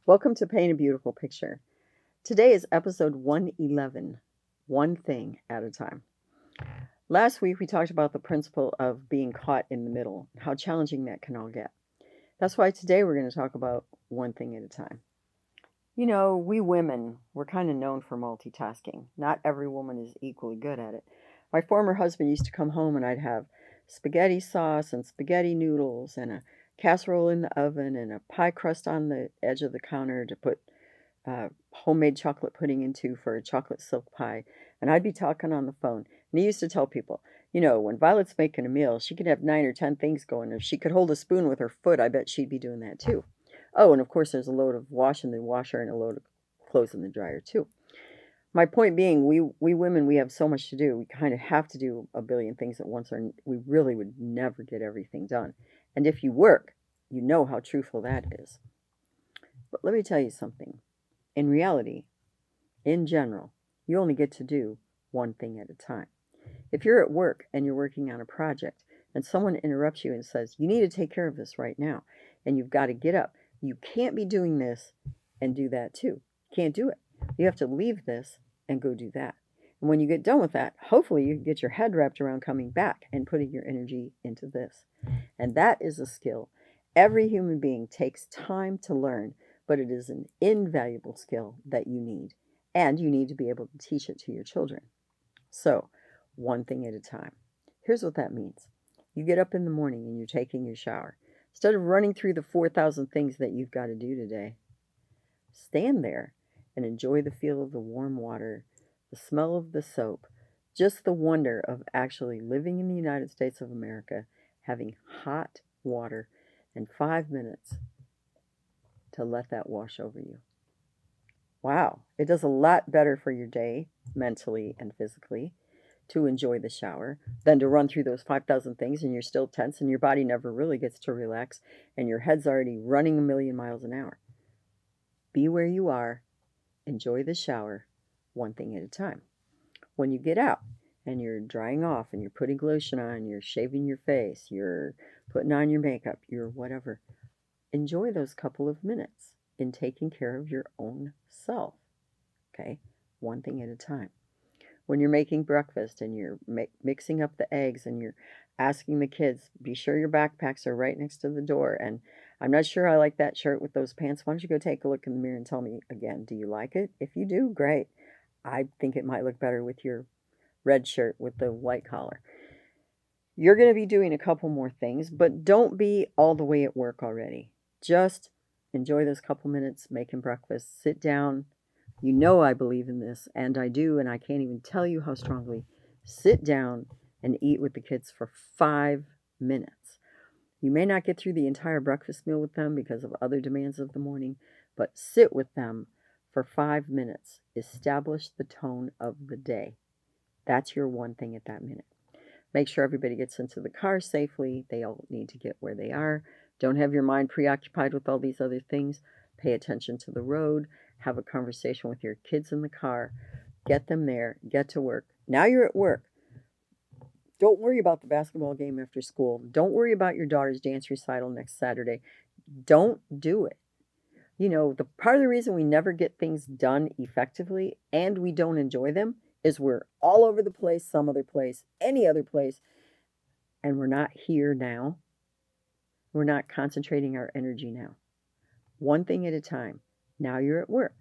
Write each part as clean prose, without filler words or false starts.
Welcome to Paint a Beautiful Picture. Today is episode 111, One Thing at a Time. Last week we talked about the principle of being caught in the middle, how challenging that can all get. That's why today we're going to talk about one thing at a time. You know, we women, we're kind of known for multitasking. Not every woman is equally good at it. My former husband used to come home and I'd have spaghetti sauce and spaghetti noodles and a casserole in the oven and a pie crust on the edge of the counter to put homemade chocolate pudding into for a chocolate silk pie. And I'd be talking on the phone. And he used to tell people, you know, when Violet's making a meal, she could have 9 or 10 things going. If she could hold a spoon with her foot, I bet she'd be doing that too. Oh, and of course, there's a load of wash in the washer and a load of clothes in the dryer too. My point being, we women, we have so much to do. We kind of have to do a billion things at once, or we really would never get everything done. And if you work, you know how truthful that is. But let me tell you something. In reality, in general, you only get to do one thing at a time. If you're at work and you're working on a project and someone interrupts you and says, you need to take care of this right now, and you've got to get up, you can't be doing this and do that too. Can't do it. You have to leave this and go do that. And when you get done with that, hopefully you get your head wrapped around coming back and putting your energy into this. And that is a skill every human being takes time to learn, but it is an invaluable skill that you need. And you need to be able to teach it to your children. So, one thing at a time. Here's what that means. You get up in the morning and you're taking your shower. Instead of running through the 4,000 things that you've got to do today, stand there and enjoy the feel of the warm water, the smell of the soap, just the wonder of actually living in the United States of America, having hot water, and 5 minutes to let that wash over you. Wow, it does a lot better for your day, mentally and physically, to enjoy the shower than to run through those 5,000 things and you're still tense and your body never really gets to relax and your head's already running a million miles an hour. Be where you are, enjoy the shower, one thing at a time. When you get out and you're drying off and you're putting lotion on, you're shaving your face, you're putting on your makeup, you're whatever, enjoy those couple of minutes in taking care of your own self. Okay? One thing at a time. When you're making breakfast and you're mixing up the eggs and you're asking the kids, be sure your backpacks are right next to the door. And I'm not sure I like that shirt with those pants. Why don't you go take a look in the mirror and tell me again, do you like it? If you do, great. I think it might look better with your red shirt with the white collar. You're going to be doing a couple more things, but don't be all the way at work already. Just enjoy those couple minutes making breakfast. Sit down. You know I believe in this, and I do, and I can't even tell you how strongly. Sit down and eat with the kids for 5 minutes. You may not get through the entire breakfast meal with them because of other demands of the morning, but sit with them for 5 minutes. Establish the tone of the day. That's your one thing at that minute. Make sure everybody gets into the car safely. They all need to get where they are. Don't have your mind preoccupied with all these other things. Pay attention to the road. Have a conversation with your kids in the car. Get them there. Get to work. Now you're at work. Don't worry about the basketball game after school. Don't worry about your daughter's dance recital next Saturday. Don't do it. You know, the part of the reason we never get things done effectively and we don't enjoy them is we're all over the place, some other place, any other place, and we're not here now. We're not concentrating our energy now. One thing at a time. Now you're at work.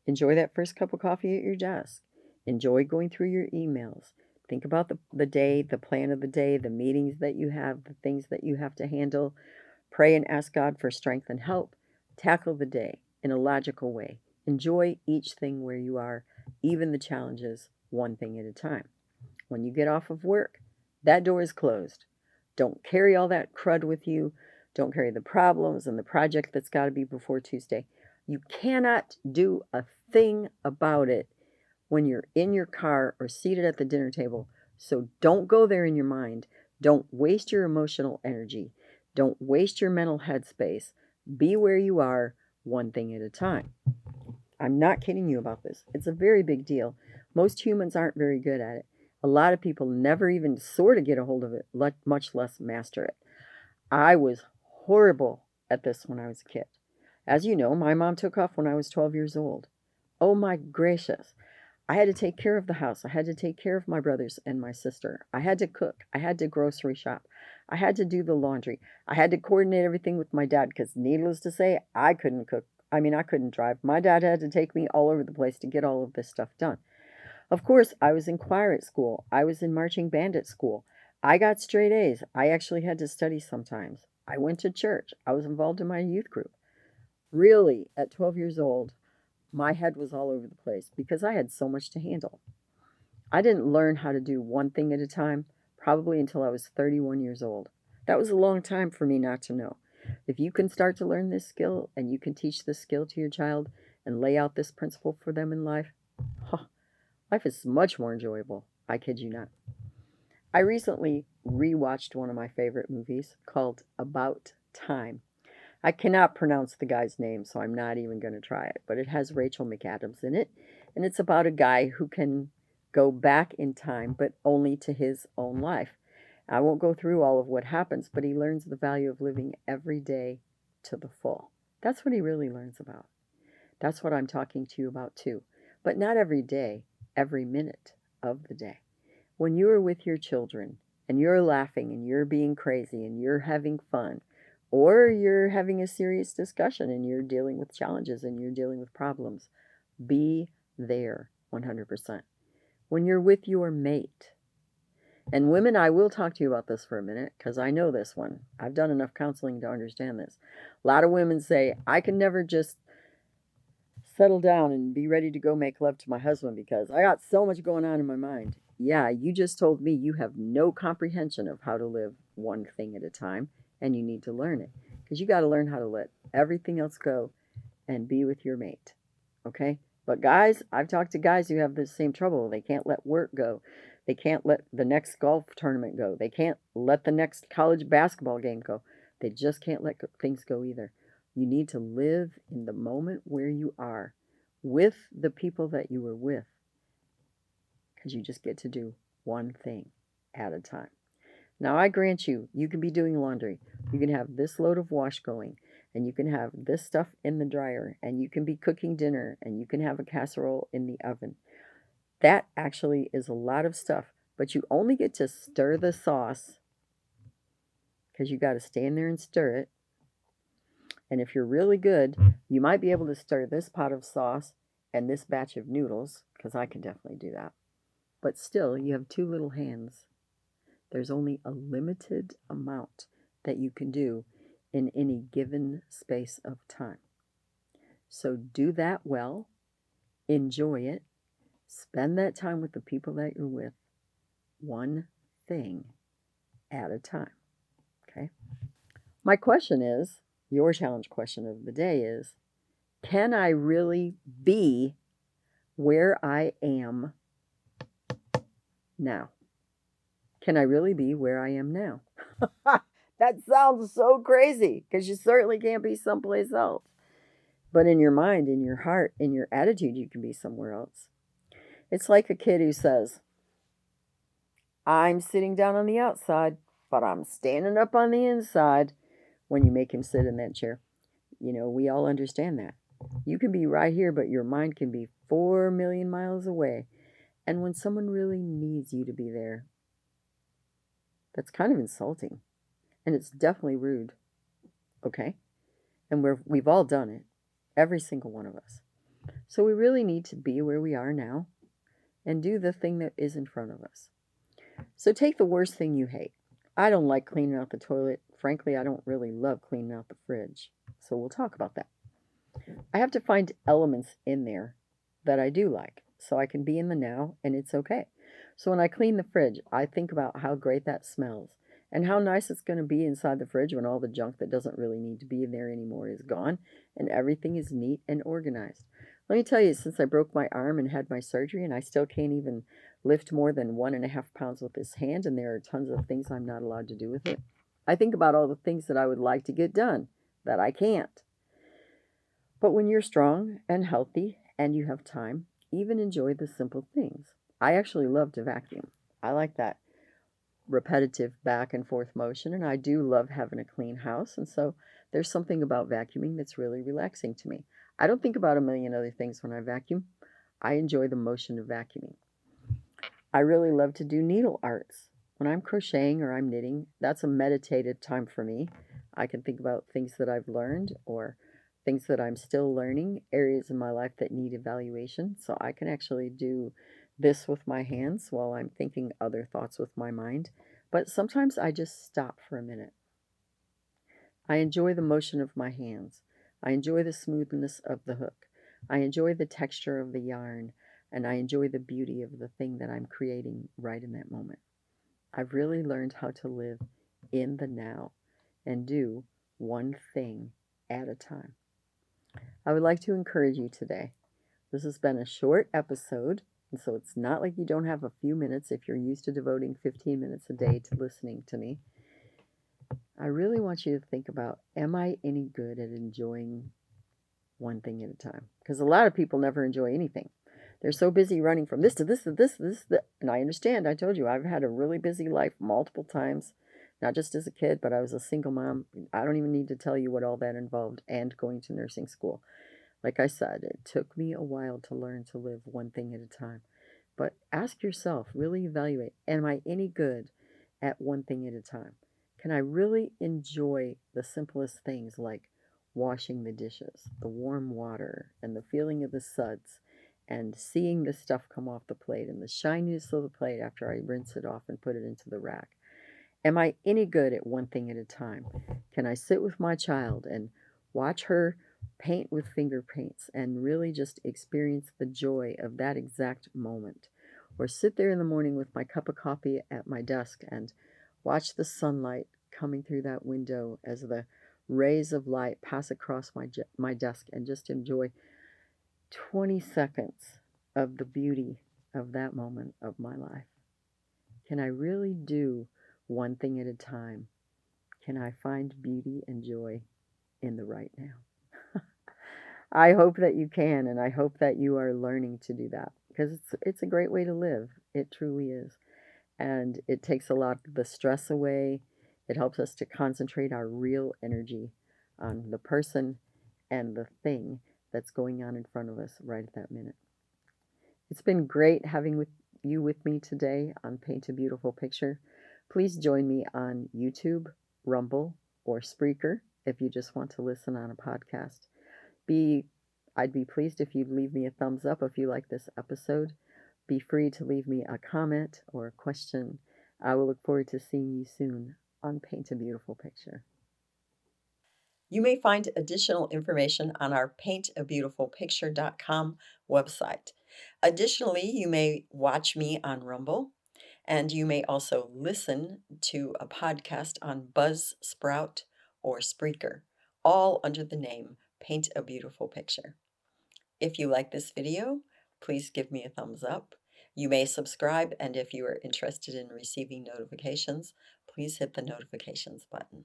Enjoy that first cup of coffee at your desk. Enjoy going through your emails. Think about the day, the plan of the day, the meetings that you have, the things that you have to handle. Pray and ask God for strength and help. Tackle the day in a logical way. Enjoy each thing where you are, even the challenges, one thing at a time. When you get off of work, that door is closed. Don't carry all that crud with you. Don't carry the problems and the project that's got to be before Tuesday. You cannot do a thing about it when you're in your car or seated at the dinner table. So don't go there in your mind. Don't waste your emotional energy. Don't waste your mental headspace. Be where you are, one thing at a time. I'm not kidding you about this. It's a very big deal. Most humans aren't very good at it. A lot of people never even sort of get a hold of it, much less master it. I was horrible at this when I was a kid. As you know, my mom took off when I was 12 years old. Oh my gracious. I had to take care of the house. I had to take care of my brothers and my sister. I had to cook. I had to grocery shop. I had to do the laundry. I had to coordinate everything with my dad because, needless to say, I couldn't cook. I mean, I couldn't drive. My dad had to take me all over the place to get all of this stuff done. Of course, I was in choir at school. I was in marching band at school. I got straight A's. I actually had to study sometimes. I went to church. I was involved in my youth group. Really, at 12 years old, my head was all over the place because I had so much to handle. I didn't learn how to do one thing at a time probably until I was 31 years old. That was a long time for me not to know. If you can start to learn this skill and you can teach this skill to your child and lay out this principle for them in life, huh, life is much more enjoyable. I kid you not. I recently rewatched one of my favorite movies called About Time. I cannot pronounce the guy's name, so I'm not even going to try it, but it has Rachel McAdams in it, and it's about a guy who can go back in time, but only to his own life. I won't go through all of what happens, but he learns the value of living every day to the full. That's what he really learns about. That's what I'm talking to you about too. But not every day, every minute of the day. When you are with your children and you're laughing and you're being crazy and you're having fun, or you're having a serious discussion and you're dealing with challenges and you're dealing with problems, be there 100%. When you're with your mate, and women, I will talk to you about this for a minute because I know this one. I've done enough counseling to understand this. A lot of women say, I can never just settle down and be ready to go make love to my husband because I got so much going on in my mind. Yeah, you just told me you have no comprehension of how to live one thing at a time, and you need to learn it because you got to learn how to let everything else go and be with your mate. Okay? But guys, I've talked to guys who have the same trouble. They can't let work go. They can't let the next golf tournament go. They can't let the next college basketball game go. They just can't let things go either. You need to live in the moment where you are with the people that you were with because you just get to do one thing at a time. Now, I grant you, you can be doing laundry. You can have this load of wash going, and you can have this stuff in the dryer, and you can be cooking dinner, and you can have a casserole in the oven. That actually is a lot of stuff, but you only get to stir the sauce because you got to stand there and stir it. And if you're really good, you might be able to stir this pot of sauce and this batch of noodles, because I can definitely do that. But still, you have two little hands. There's only a limited amount that you can do in any given space of time. So do that well, enjoy it, spend that time with the people that you're with, one thing at a time. Okay? My question is, your challenge question of the day is, can I really be where I am now? Can I really be where I am now? That sounds so crazy because you certainly can't be someplace else. But in your mind, in your heart, in your attitude, you can be somewhere else. It's like a kid who says, I'm sitting down on the outside, but I'm standing up on the inside when you make him sit in that chair. You know, we all understand that. You can be right here, but your mind can be 4 million miles away. And when someone really needs you to be there, that's kind of insulting. And it's definitely rude. Okay? And we've all done it. Every single one of us. So we really need to be where we are now and do the thing that is in front of us. So take the worst thing you hate. I don't like cleaning out the toilet. Frankly, I don't really love cleaning out the fridge. So we'll talk about that. I have to find elements in there that I do like so I can be in the now and it's okay. So when I clean the fridge, I think about how great that smells and how nice it's going to be inside the fridge when all the junk that doesn't really need to be in there anymore is gone and everything is neat and organized. Let me tell you, since I broke my arm and had my surgery and I still can't even lift more than 1.5 pounds with this hand, and there are tons of things I'm not allowed to do with it, I think about all the things that I would like to get done that I can't. But when you're strong and healthy and you have time, even enjoy the simple things. I actually love to vacuum. I like that repetitive back and forth motion, and I do love having a clean house, and so There's something about vacuuming that's really relaxing to me. I don't think about a million other things when I vacuum. I enjoy the motion of vacuuming. I really love to do needle arts. When I'm crocheting or I'm knitting, that's a meditative time for me. I can think about things that I've learned or things that I'm still learning, areas in my life that need evaluation. So I can actually do this with my hands while I'm thinking other thoughts with my mind. But sometimes I just stop for a minute. I enjoy the motion of my hands. I enjoy the smoothness of the hook. I enjoy the texture of the yarn, and I enjoy the beauty of the thing that I'm creating right in that moment. I've really learned how to live in the now and do one thing at a time. I would like to encourage you today. This has been a short episode, and so it's not like you don't have a few minutes if you're used to devoting 15 minutes a day to listening to me. I really want you to think about, am I any good at enjoying one thing at a time? Because a lot of people never enjoy anything. They're so busy running from this to this to this to this. And I understand. I told you, I've had a really busy life multiple times, not just as a kid, but I was a single mom. I don't even need to tell you what all that involved and going to nursing school. Like I said, it took me a while to learn to live one thing at a time. But ask yourself, really evaluate, am I any good at one thing at a time? Can I really enjoy the simplest things like washing the dishes, the warm water, and the feeling of the suds, and seeing the stuff come off the plate and the shininess of the plate after I rinse it off and put it into the rack? Am I any good at one thing at a time? Can I sit with my child and watch her paint with finger paints and really just experience the joy of that exact moment? Or sit there in the morning with my cup of coffee at my desk and watch the sunlight coming through that window as the rays of light pass across my desk and just enjoy 20 seconds of the beauty of that moment of my life? Can I really do one thing at a time? Can I find beauty and joy in the right now? I hope that you can, and I hope that you are learning to do that because it's a great way to live. It truly is. And it takes a lot of the stress away. It helps us to concentrate our real energy on the person and the thing that's going on in front of us right at that minute. It's been great having you with me today on Paint a Beautiful Picture. Please join me on YouTube, Rumble, or Spreaker if you just want to listen on a podcast. I'd be pleased if you'd leave me a thumbs up if you like this episode. Be free to leave me a comment or a question. I will look forward to seeing you soon on Paint a Beautiful Picture. You may find additional information on our paintabeautifulpicture.com website. Additionally, you may watch me on Rumble, and you may also listen to a podcast on Buzzsprout or Spreaker, all under the name Paint a Beautiful Picture. If you like this video, please give me a thumbs up. You may subscribe, and if you are interested in receiving notifications, please hit the notifications button.